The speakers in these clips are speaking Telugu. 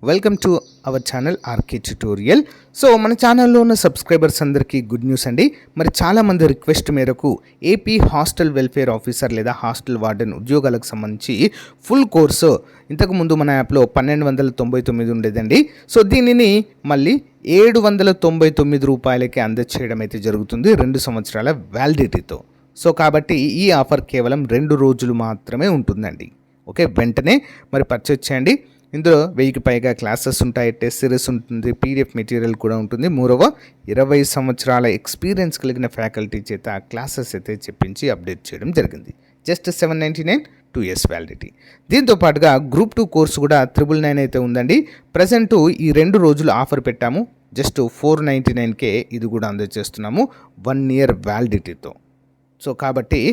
Welcome to our channel RK tutorial. So మన ఛానల్లో ఉన్న సబ్స్క్రైబర్స్ అందరికీ గుడ్ న్యూస్ అండి. మరి చాలామంది రిక్వెస్ట్ మేరకు ఏపీ హాస్టల్ వెల్ఫేర్ ఆఫీసర్ లేదా హాస్టల్ వార్డెన్ ఉద్యోగాలకు సంబంధించి ఫుల్ కోర్సు ఇంతకుముందు మన యాప్లో 1299 ఉండేదండి. సో దీనిని మళ్ళీ 799 రూపాయలకి అందచేయడం అయితే జరుగుతుంది 2 సంవత్సరాల వ్యాలిడిటీతో. సో కాబట్టి ఈ ఆఫర్ కేవలం 2 రోజులు మాత్రమే ఉంటుందండి. ఓకే, వెంటనే మరి పర్చేజ్ చేయండి. ఇందులో 1000కి పైగా క్లాసెస్ ఉంటాయి, టెస్ట్ సిరీస్ ఉంటుంది, పీడిఎఫ్ మెటీరియల్ కూడా ఉంటుంది. మూడవ 20 సంవత్సరాల ఎక్స్పీరియన్స్ కలిగిన ఫ్యాకల్టీ చేత క్లాసెస్ అయితే చెప్పించి అప్డేట్ చేయడం జరిగింది. Just 799 2 years validity. దీంతో పాటుగా గ్రూప్ 2 కోర్సు కూడా 999 అయితే ఉందండి. ప్రజెంటు ఈ 2 రోజులు ఆఫర్ పెట్టాము. జస్ట్ 499కే ఇది కూడా అందజేస్తున్నాము 1 year వ్యాలిడిటీతో. సో కాబట్టి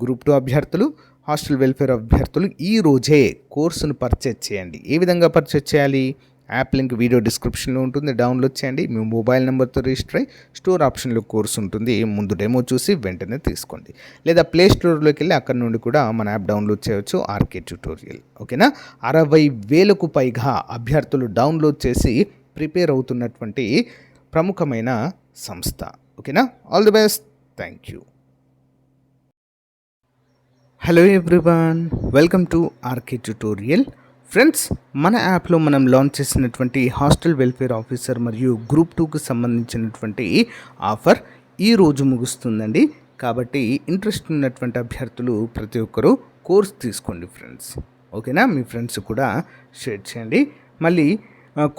గ్రూప్ 2 అభ్యర్థులు, హాస్టల్ వెల్ఫేర్ అభ్యర్థులు ఈ రోజే కోర్సును పర్చేజ్ చేయండి. ఏ విధంగా పర్చేజ్ చేయాలి? యాప్ లింక్ వీడియో డిస్క్రిప్షన్లో ఉంటుంది, డౌన్లోడ్ చేయండి. మీ మొబైల్ నెంబర్తో రిజిస్టర్ అయ్యి స్టోర్ ఆప్షన్లో కోర్సు ఉంటుంది, ముందు డెమో చూసి వెంటనే తీసుకోండి. లేదా ప్లే స్టోర్లోకి వెళ్ళి అక్కడ నుండి కూడా మన యాప్ డౌన్లోడ్ చేయవచ్చు, ఆర్కే ట్యుటోరియల్. ఓకేనా? 60,000కు పైగా అభ్యర్థులు డౌన్లోడ్ చేసి ప్రిపేర్ అవుతున్నటువంటి ప్రముఖమైన సంస్థ. ఓకేనా? All the best. Thank you. Hello everyone, welcome to RK tutorial. Friends, మన యాప్లో మనం లాంచ్ చేసినటువంటి హాస్టల్ వెల్ఫేర్ ఆఫీసర్ మరియు గ్రూప్ 2కి సంబంధించినటువంటి ఆఫర్ ఈరోజు ముగుస్తుందండి. కాబట్టి ఇంట్రెస్ట్ ఉన్నటువంటి అభ్యర్థులు ప్రతి ఒక్కరూ కోర్స్ తీసుకోండి ఫ్రెండ్స్. ఓకేనా? మీ ఫ్రెండ్స్ కూడా షేర్ చేయండి. మళ్ళీ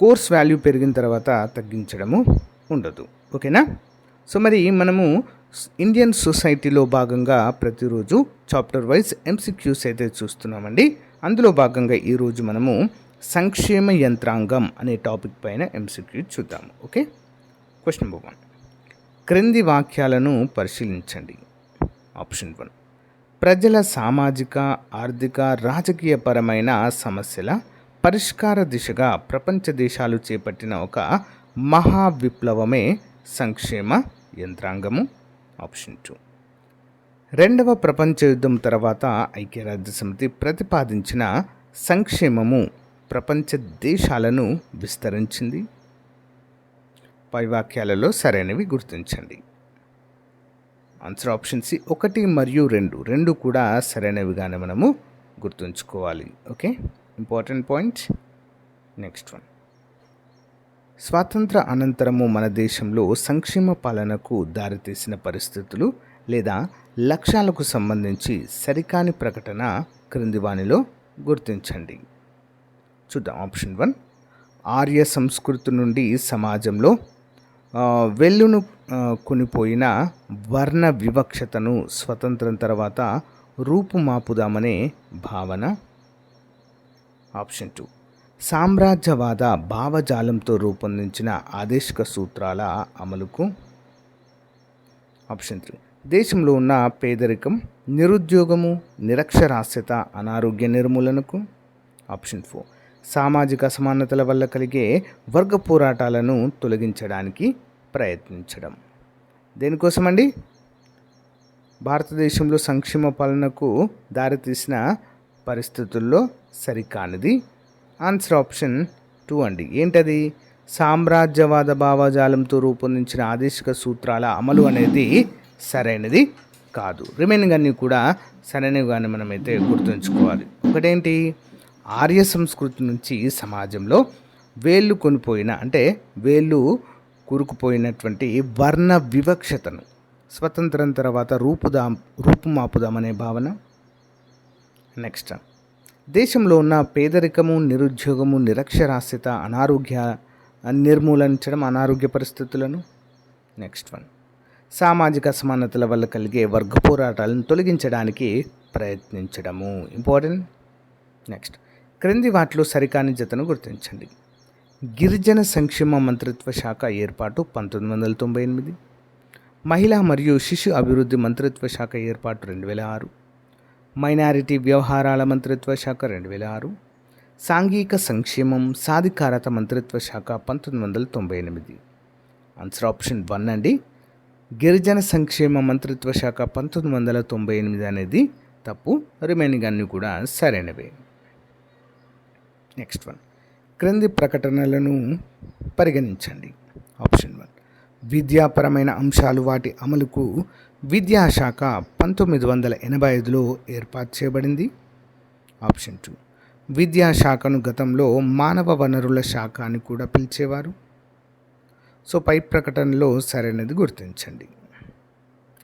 కోర్స్ వాల్యూ పెరిగిన తర్వాత తగ్గించడము ఉండదు. ఓకేనా? సో మరి మనము ఇండియన్ సొసైటీలో భాగంగా ప్రతిరోజు చాప్టర్ వైజ్ ఎంసీక్యూస్ అయితే చూస్తున్నామండి. అందులో భాగంగా ఈరోజు మనము సంక్షేమ యంత్రాంగం అనే టాపిక్ పైన ఎంసీక్యూ చూద్దాము. Okay, question number 1. క్రింది వాక్యాలను పరిశీలించండి. ఆప్షన్ 1. ప్రజల సామాజిక, ఆర్థిక, రాజకీయపరమైన సమస్యల పరిష్కార దిశగా ప్రపంచ దేశాలు చేపట్టిన ఒక మహా విప్లవమే సంక్షేమ యంత్రాంగము. ఆప్షన్ 2. రెండవ ప్రపంచ యుద్ధం తర్వాత ఐక్యరాజ్యసమితి ప్రతిపాదించిన సంక్షేమము ప్రపంచ దేశాలను విస్తరించింది. పై వాక్యాలలో సరైనవి గుర్తించండి. ఆన్సర్ ఆప్షన్ సి 1 మరియు 2 కూడా సరైనవిగానే మనము గుర్తుంచుకోవాలి. Okay, important point. Next one. స్వాతంత్ర అనంతరము మన దేశంలో సంక్షేమ పాలనకు దారితీసిన పరిస్థితులు లేదా లక్ష్యాలకు సంబంధించి సరికాని ప్రకటన క్రింది వానిలో గుర్తించండి. చూద్దాం. ఆప్షన్ 1. ఆర్య సంస్కృతి నుండి సమాజంలో వెల్లును కొనిపోయిన వర్ణ వివక్షతను స్వతంత్రం తర్వాత రూపుమాపుదామనే భావన. ఆప్షన్ 2. సామ్రాజ్యవాద భావజాలంతో రూపొందించిన ఆదేశిక సూత్రాల అమలుకు. ఆప్షన్ 3. దేశంలో ఉన్న పేదరికం, నిరుద్యోగము, నిరక్షరాస్యత, అనారోగ్య నిర్మూలనకు. ఆప్షన్ 4. సామాజిక అసమానతల వల్ల కలిగే వర్గ పోరాటాలను తొలగించడానికి ప్రయత్నించడం. దేనికోసమండి? భారతదేశంలో సంక్షేమ పాలనకు దారితీసిన పరిస్థితుల్లో సరికానిది. ఆన్సర్ ఆప్షన్ 2 అండి. ఏంటది? సామ్రాజ్యవాద భావజాలంతో రూపొందించిన ఆదేశిక సూత్రాల అమలు అనేది సరైనది కాదు. రిమైనింగ్ అన్నీ కూడా సరైనవిగానే మనమైతే గుర్తుంచుకోవాలి. ఒకటేంటి? ఆర్య సంస్కృతి నుంచి సమాజంలో వేళ్ళు కొనిపోయిన, అంటే వేళ్ళు కూరుకుపోయినటువంటి వర్ణ వివక్షతను స్వతంత్రం తర్వాత రూపుమాపుదామనే భావన. నెక్స్ట్, దేశంలో ఉన్న పేదరికము, నిరుద్యోగము, నిరక్షరాస్యత, అనారోగ్య నిర్మూలించడం, అనారోగ్య పరిస్థితులను. Next one. సామాజిక అసమానతల వల్ల కలిగే వర్గ పోరాటాలను తొలగించడానికి ప్రయత్నించడము. ఇంపార్టెంట్. నెక్స్ట్, క్రింది వాటిలో సరికాని జతను గుర్తించండి. గిరిజన సంక్షేమ మంత్రిత్వ శాఖ ఏర్పాటు 1998. మహిళా మరియు శిశు అభివృద్ధి మంత్రిత్వ శాఖ ఏర్పాటు 2006. మైనారిటీ వ్యవహారాల మంత్రిత్వ శాఖ 2006. సాంఘిక సంక్షేమం సాధికారత మంత్రిత్వ శాఖ 1998. ఆన్సర్ ఆప్షన్ 1 అండి. గిరిజన సంక్షేమ మంత్రిత్వ శాఖ 1998 అనేది తప్పు. రిమైనింగ్ అన్నీ కూడా సరైనవే. Next one. క్రింది ప్రకటనలను పరిగణించండి. ఆప్షన్ 1, విద్యాపరమైన అంశాలు వాటి అమలుకు విద్యాశాఖ 1985లో ఏర్పాటు చేయబడింది. ఆప్షన్ 2, విద్యాశాఖను గతంలో మానవ వనరుల శాఖ అని కూడా పిలిచేవారు. సో పై ప్రకటనలో సరైనది గుర్తించండి.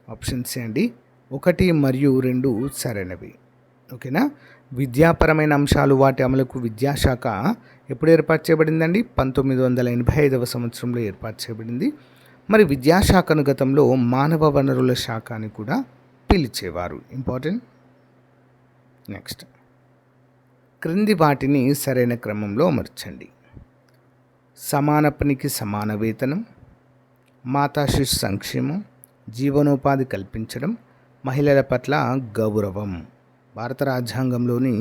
ఆప్షన్ సి అండి, 1 మరియు 2 సరైనవి. ఓకేనా. విద్యాపరమైన అంశాలు వాటి అమలుకు విద్యాశాఖ ఎప్పుడు ఏర్పాటు చేయబడిందండి? 1985వ సంవత్సరంలో ఏర్పాటు చేయబడింది. మరి విద్యాశాఖను గతంలో మానవ వనరుల శాఖ అని కూడా పిలిచేవారు. ఇంపార్టెంట్. నెక్స్ట్, క్రింది వాటిని సరైన క్రమంలో అమర్చండి. సమాన పనికి సమాన వేతనం, మాతా శిశు సంక్షేమం, జీవనోపాధి కల్పించడం, మహిళల పట్ల గౌరవం. భారత రాజ్యాంగంలోని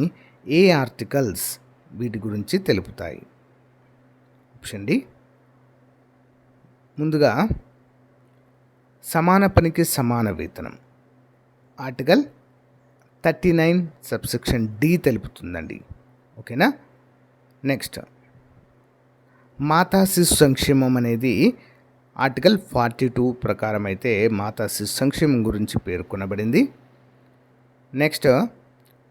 ఏ ఆర్టికల్స్ వీటి గురించి తెలుపుతాయి? Option D. ముందుగా సమాన పనికి సమాన వేతనం ఆర్టికల్ 39 సబ్సెక్షన్ డి తెలుపుతుందండి. ఓకేనా. నెక్స్ట్, మాతా శిశు సంక్షేమం అనేది ఆర్టికల్ 42 ప్రకారం అయితే మాతా శిశు సంక్షేమం గురించి పేర్కొనబడింది. నెక్స్ట్,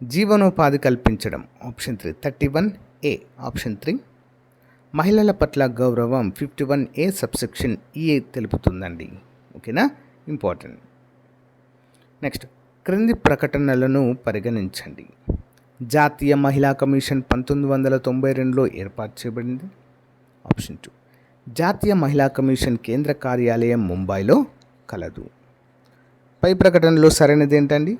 జీవనోపాధి కల్పించడం ఆప్షన్ 3 31A. ఆప్షన్ 3, మహిళల పట్ల గౌరవం 51A సబ్సెక్షన్ ఈ తెలుపుతుందండి. ఓకేనా. ఇంపార్టెంట్. నెక్స్ట్, క్రింది ప్రకటనలను పరిగణించండి. జాతీయ మహిళా కమిషన్ 1992లో ఏర్పాటు చేయబడింది. ఆప్షన్ 2, జాతీయ మహిళా కమిషన్ కేంద్ర కార్యాలయం ముంబైలో కలదు. పై ప్రకటనలో సరైనది ఏంటండి?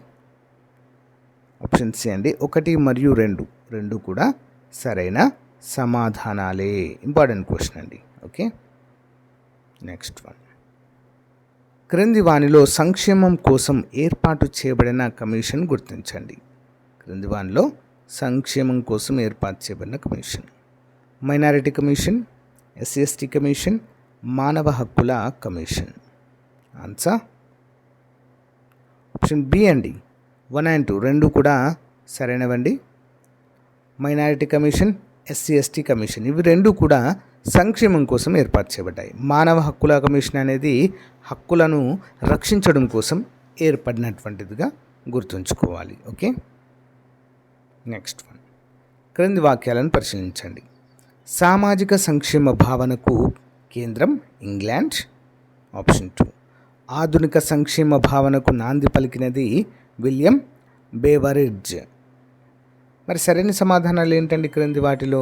ఆప్షన్ సి అండి, 1 మరియు 2 కూడా సరైన సమాధానాలే. ఇంపార్టెంట్ క్వశ్చన్ అండి. ఓకే. నెక్స్ట్ వన్, క్రింది వానిలో సంక్షేమం కోసం ఏర్పాటు చేయబడిన కమిషన్ గుర్తించండి. క్రింది వానిలో సంక్షేమం కోసం ఏర్పాటు చేయబడిన commission: minority commission, SC/ST commission, మానవ హక్కుల కమిషన్. ఆన్సర్ ఆప్షన్ బి అండి, 1 and 2 రెండు కూడా సరైనవండి. మైనారిటీ కమిషన్, SC/ST కమిషన్ ఇవి రెండు కూడా సంక్షేమం కోసం ఏర్పాటు చేయబడ్డాయి. మానవ హక్కుల కమిషన్ అనేది హక్కులను రక్షించడం కోసం ఏర్పడినటువంటిదిగా గుర్తుంచుకోవాలి. ఓకే. నెక్స్ట్ వన్, క్రింది వాక్యాలను పరిశీలించండి. సామాజిక సంక్షేమ భావనకు కేంద్రం ఇంగ్లాండ్. ఆప్షన్ 2, ఆధునిక సంక్షేమ భావనకు నాంది పలికినది విలియం బేవరిడ్జ్. మరి సరైన సమాధానాలు ఏంటండి క్రింది వాటిలో?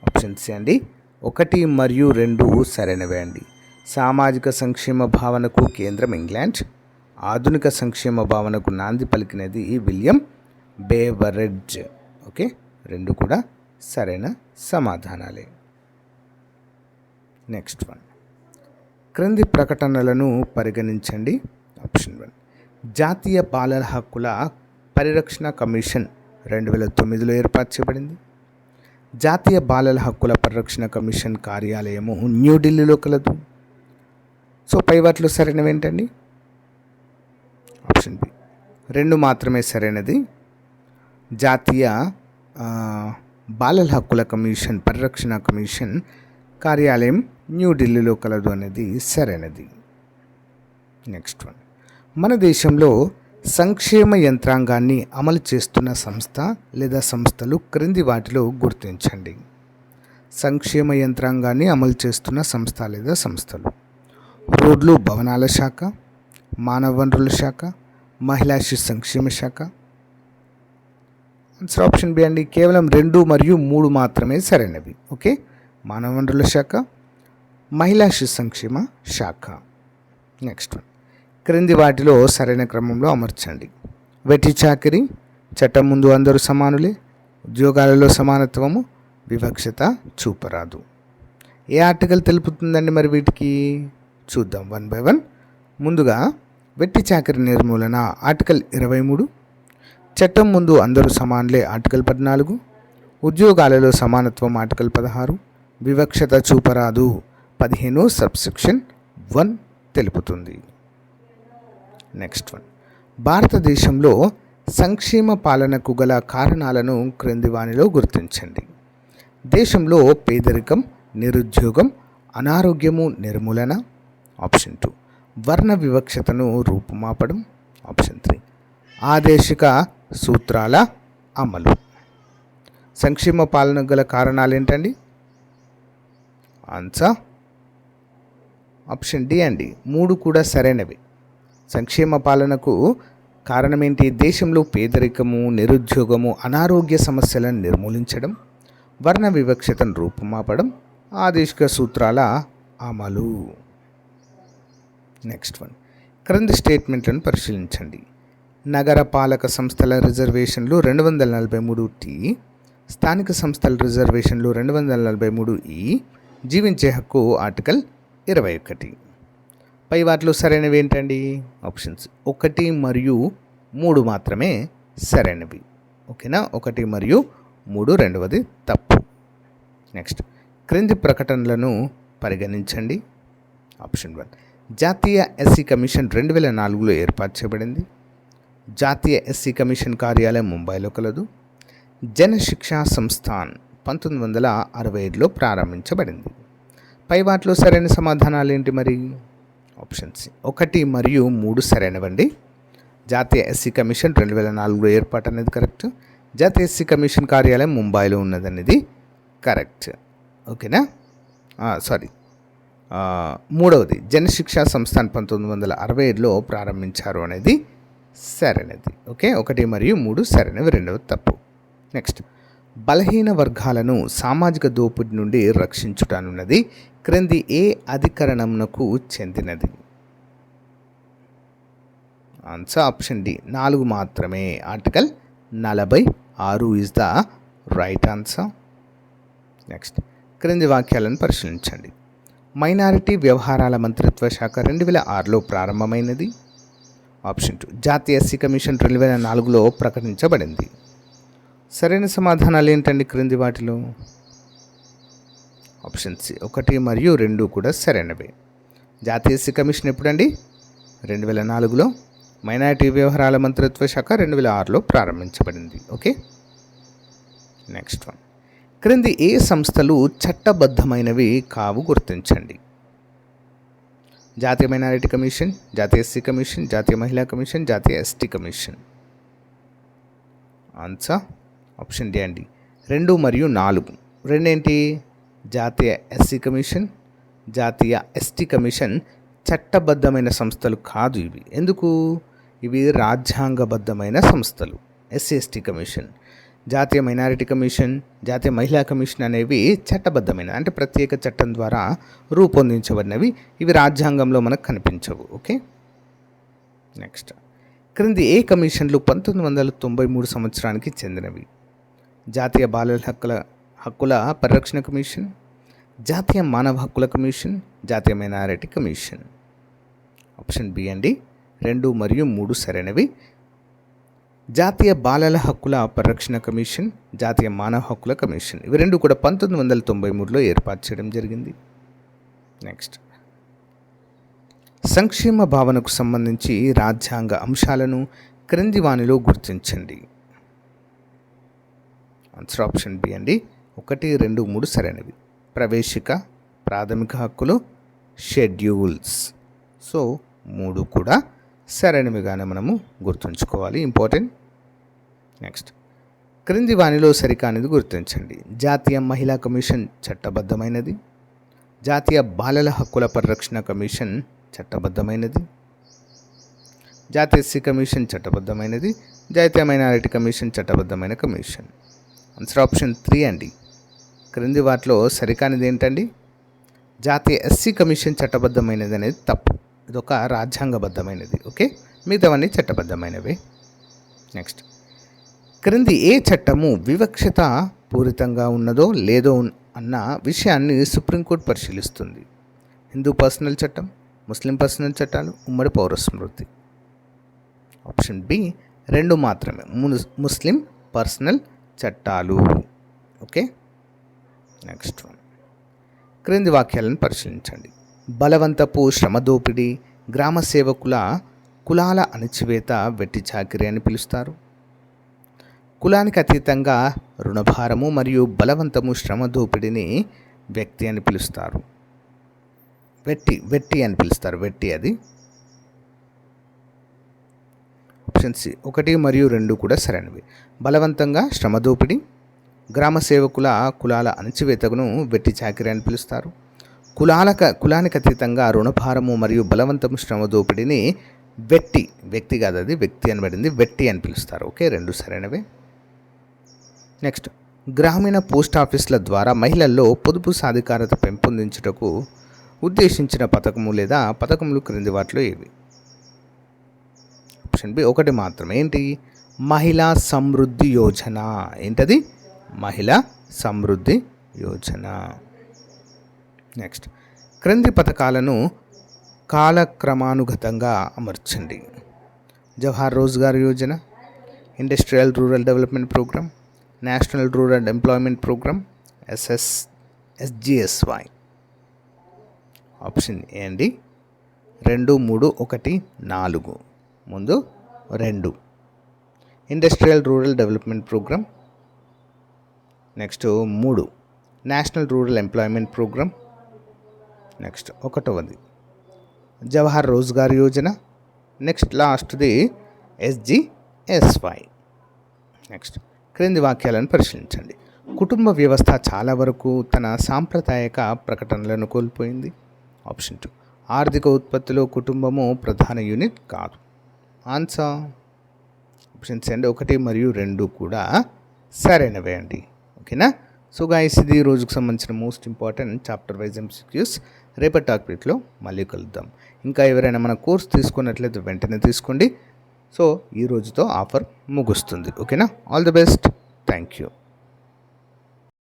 ఆప్షన్ సి అండి, 1 మరియు 2 సరైనవే అండి. సామాజిక సంక్షేమ భావనకు కేంద్రం ఇంగ్లాండ్, ఆధునిక సంక్షేమ భావనకు నాంది పలికినది విలియం బేవరిడ్జ్. ఓకే, రెండు కూడా సరైన సమాధానాలే. నెక్స్ట్ వన్, క్రింది ప్రకటనలను పరిగణించండి. ఆప్షన్ 1, జాతీయ బాలల హక్కుల పరిరక్షణ కమిషన్ 2009లో ఏర్పాటు చేయబడింది. జాతీయ బాలల హక్కుల పరిరక్షణ కమిషన్ కార్యాలయము న్యూఢిల్లీలో కలదు. సో పై వాటిలో సరైనవి ఏంటండి? ఆప్షన్ బి, 2 మాత్రమే సరైనది. జాతీయ బాలల హక్కుల కమిషన్ పరిరక్షణ కమిషన్ కార్యాలయం న్యూఢిల్లీలో కలదు అనేది సరైనది. నెక్స్ట్ వన్, మన దేశంలో సంక్షేమ యంత్రాంగాన్ని అమలు చేస్తున్న సంస్థ లేదా సంస్థలు క్రింది వాటిలో గుర్తించండి. సంక్షేమ యంత్రాంగాన్ని అమలు చేస్తున్న సంస్థ లేదా సంస్థలు: రోడ్లు భవనాల శాఖ, మానవ వనరుల శాఖ, మహిళా శిశు సంక్షేమ శాఖ. ఆన్సర్ ఆప్షన్ బి అండి, కేవలం 2 మరియు 3 మాత్రమే సరైనవి. ఓకే, మానవ వనరుల శాఖ, మహిళా శిశు సంక్షేమ శాఖ. నెక్స్ట్ వన్, క్రింది వాటిలో సరైన క్రమంలో అమర్చండి. వెట్టి చాకిరీ, చట్టం ముందు అందరూ సమానులే, ఉద్యోగాలలో సమానత్వము, వివక్షత చూపరాదు. ఏ ఆర్టికల్ తెలుపుతుందండి మరి వీటికి? చూద్దాం వన్ బై వన్. ముందుగా వెట్టి చాకిరీ నిర్మూలన ఆర్టికల్ 23, చట్టం ముందు అందరూ సమానులే ఆర్టికల్ 14, ఉద్యోగాలలో సమానత్వం ఆర్టికల్ 16, వివక్షత చూపరాదు 15 సబ్సెక్షన్ 1 తెలుపుతుంది. నెక్స్ట్ వన్, భారతదేశంలో సంక్షేమ పాలనకు గల కారణాలను క్రింది వానిలో గుర్తించండి. దేశంలో పేదరికం, నిరుద్యోగం, అనారోగ్యము నిర్మూలన. ఆప్షన్ 2 వర్ణ వివక్షతను రూపుమాపడం. ఆప్షన్ 3 ఆదేశిక సూత్రాల అమలు. సంక్షేమ పాలన గల కారణాలు ఏంటండి? ఆన్సర్ ఆప్షన్ డి అండి. 3 కూడా సరైనవి. సంక్షేమ పాలనకు కారణం ఏంటి? దేశంలో పేదరికము, నిరుద్యోగము, అనారోగ్య సమస్యలను నిర్మూలించడం, వర్ణ వివక్షతను రూపుమాపడం, ఆదేశిక సూత్రాల అమలు. నెక్స్ట్ వన్, క్రింది స్టేట్మెంట్లను పరిశీలించండి. నగర పాలక సంస్థల రిజర్వేషన్లు 243టి, స్థానిక సంస్థల రిజర్వేషన్లు 243ఈ, జీవించే హక్కు ఆర్టికల్ 21. పై వాటిలో సరైనవి ఏంటండి? ఆప్షన్స్ 1 మరియు 3 మాత్రమే సరైనవి. ఓకేనా? 1 మరియు 3 రెండవది తప్పు. నెక్స్ట్, క్రింది ప్రకటనలను పరిగణించండి. ఆప్షన్ 1 జాతీయ ఎస్సీ కమిషన్ 2004లో ఏర్పాటు చేయబడింది. జాతీయ ఎస్సీ కమిషన్ కార్యాలయం ముంబైలో కలదు. జనశిక్షా సంస్థాన్ 1965లో ప్రారంభించబడింది. పై వాటిలో సరైన సమాధానాలు ఏంటి మరి? ఆప్షన్స్ 1 మరియు 3 సరైనవండి. జాతీయ ఎస్సీ కమిషన్ 2004లో ఏర్పాటు అనేది కరెక్ట్. జాతీయ ఎస్సీ కమిషన్ కార్యాలయం ముంబైలో ఉన్నదనేది కరెక్ట్. ఓకేనా? మూడవది జనశిక్షా సంస్థాన్ 1965లో ప్రారంభించారు అనేది సరైనది. ఓకే, 1 మరియు 3 సరైనవి, రెండవది తప్పు. నెక్స్ట్, బలహీన వర్గాలను సామాజిక దోపిడీ నుండి రక్షించుటనున్నది క్రింది ఏ అధికరణంకు చెందినది? ఆన్సర్ ఆప్షన్ డి 4 మాత్రమే. Article 46 is the right answer. Next, క్రింది వాక్యాలను పరిశీలించండి. మైనారిటీ వ్యవహారాల మంత్రిత్వ శాఖ 2006లో ప్రారంభమైనది. ఆప్షన్ 2 జాతీయ ఎస్సీ కమిషన్ 2004లో ప్రకటించబడింది. సరైన సమాధానాలు ఏంటండి క్రింది వాటిలో? ఆప్షన్ సి 1 మరియు 2 కూడా సరైనవే. జాతీయ ఎస్సీ కమిషన్ ఎప్పుడండి? 2004లో. మైనారిటీ వ్యవహారాల మంత్రిత్వ శాఖ 2006లో ప్రారంభించబడింది. ఓకే, నెక్స్ట్ వన్, క్రింది ఏ సంస్థలు చట్టబద్ధమైనవి కావు గుర్తించండి? జాతీయ మైనారిటీ కమిషన్, జాతీయ ఎస్సీ కమిషన్, జాతీయ మహిళా కమిషన్, జాతీయ ST commission. Answer option D అండి 2 మరియు 4. రెండేంటి? జాతీయ ఎస్సీ కమిషన్, జాతీయ ఎస్టీ కమిషన్ చట్టబద్ధమైన సంస్థలు కాదు ఇవి. ఎందుకు? ఇవి రాజ్యాంగబద్ధమైన సంస్థలు. ఎస్సీ ఎస్టీ కమిషన్, జాతీయ మైనారిటీ కమిషన్, జాతీయ మహిళా కమిషన్ అనేవి చట్టబద్ధమైన, అంటే ప్రత్యేక చట్టం ద్వారా రూపొందించబడినవి. ఇవి రాజ్యాంగంలో మనకు కనిపించవు. ఓకే, నెక్స్ట్, క్రింది ఏ కమిషన్లు 1993 సంవత్సరానికి చెందినవి? జాతీయ బాలల హక్కుల పరిరక్షణ కమిషన్, జాతీయ మానవ హక్కుల కమిషన్, జాతీయ మైనారిటీ కమిషన్. ఆప్షన్ బి అండి 2 మరియు 3 సరైనవి. జాతీయ బాలల హక్కుల పరిరక్షణ కమిషన్, జాతీయ మానవ హక్కుల కమిషన్, ఇవి 2 కూడా 1993లో ఏర్పాటు చేయడం జరిగింది. నెక్స్ట్, సంక్షేమ భావనకు సంబంధించి రాజ్యాంగ అంశాలను క్రింది వానిలో గుర్తించండి. ఆన్సర్ ఆప్షన్ బి అండి 1, 2, 3 సరైనవి. ప్రవేశిక, ప్రాథమిక హక్కులు, షెడ్యూల్స్. సో 3 కూడా సరైనవిగానే మనము గుర్తుంచుకోవాలి, ఇంపార్టెంట్. నెక్స్ట్, క్రింది వానిలో సరికానిది గుర్తించండి. జాతీయ మహిళా కమిషన్ చట్టబద్ధమైనది, జాతీయ బాలల హక్కుల పరిరక్షణ కమిషన్ చట్టబద్ధమైనది, జాతీయ ఎస్సీ కమిషన్ చట్టబద్ధమైనది, జాతీయ మైనారిటీ కమిషన్ చట్టబద్ధమైన కమిషన్. ఆన్సర్ ఆప్షన్ 3 అండి. క్రింది వాటిలో సరికానిది ఏంటండి? జాతీయ ఎస్సీ కమిషన్ చట్టబద్ధమైనది అనేది తప్పు. ఇదొక రాజ్యాంగబద్ధమైనది. ఓకే, మిగతావన్నీ చట్టబద్ధమైనవి. నెక్స్ట్, క్రింది ఏ చట్టము వివక్షత పూరితంగా ఉన్నదో లేదో అన్న విషయాన్ని సుప్రీంకోర్టు పరిశీలిస్తుంది? హిందూ పర్సనల్ చట్టం, ముస్లిం పర్సనల్ చట్టాలు, ఉమ్మడి పౌర స్మృతి. ఆప్షన్ బి 2 మాత్రమే, ముస్లిం పర్సనల్ చట్టాలు. ఓకే, నెక్స్ట్ వన్, క్రింది వాక్యాలను పరిశీలించండి. బలవంతపు శ్రమ దోపిడీ, గ్రామ సేవకుల కులాల అణచివేత వెట్టి చాకిరీ అని పిలుస్తారు. కులానికి అతీతంగా రుణభారము మరియు బలవంతము శ్రమ దోపిడీని వ్యక్తి అని పిలుస్తారు. వెట్టి అని పిలుస్తారు. అది ఆప్షన్ సి 1 మరియు 2 కూడా సరైనవి. బలవంతంగా శ్రమ దోపిడీ, గ్రామ సేవకుల కులాల అణచివేతను వెట్టి చాకిరీ అని పిలుస్తారు. కులానికి అతీతంగా రుణభారము మరియు బలవంతము శ్రమ దోపిడీని వ్యక్తి కాదు, అది వ్యక్తి అనబడింది, వెట్టి అని పిలుస్తారు. ఓకే, 2 సరైనవే. నెక్స్ట్, గ్రామీణ పోస్ట్ ఆఫీసుల ద్వారా మహిళల్లో పొదుపు సాధికారత పెంపొందించుటకు ఉద్దేశించిన పథకము లేదా పథకములు క్రింది వాటిలో ఏవి? ఆప్షన్ బి 1 మాత్రమే. ఏంటి? మహిళా సమృద్ధి యోజన. ఏంటది? మహిళా సమృద్ధి యోజన. నెక్స్ట్, క్రింది పథకాలను కాలక్రమానుగతంగా అమర్చండి. Jawahar Rozgar Yojana, industrial rural development programme, national rural employment programme, SGSY. Option A అండి 2, 3, 1, 4. ముందు 2 industrial rural development programme. Next 3 national rural employment programme. Next 1 Jawahar Rozgar Yojana. Next లాస్ట్ది SGSY. నెక్స్ట్, క్రింది వాక్యాలను పరిశీలించండి. కుటుంబ వ్యవస్థ చాలా వరకు తన సాంప్రదాయక ప్రకటనలను కోల్పోయింది. ఆప్షన్ 2 ఆర్థిక ఉత్పత్తిలో కుటుంబము ప్రధాన యూనిట్ కాదు. ఆన్సర్ ఆప్షన్స్ అండి 1 మరియు 2 కూడా సరైనవే అండి. ఓకేనా? సో గైస్, ఇది ఈ రోజుకు సంబంధించిన most important chapter wise MCQs. రేపటి టాపిక్లో మళ్ళీ కలుద్దాం. ఇంకా ఎవరైనా మన కోర్స్ తీసుకున్నట్లయితే వెంటనే తీసుకోండి. సో ఈ రోజుతో ఆఫర్ ముగుస్తుంది. ఓకేనా? All the best. Thank you.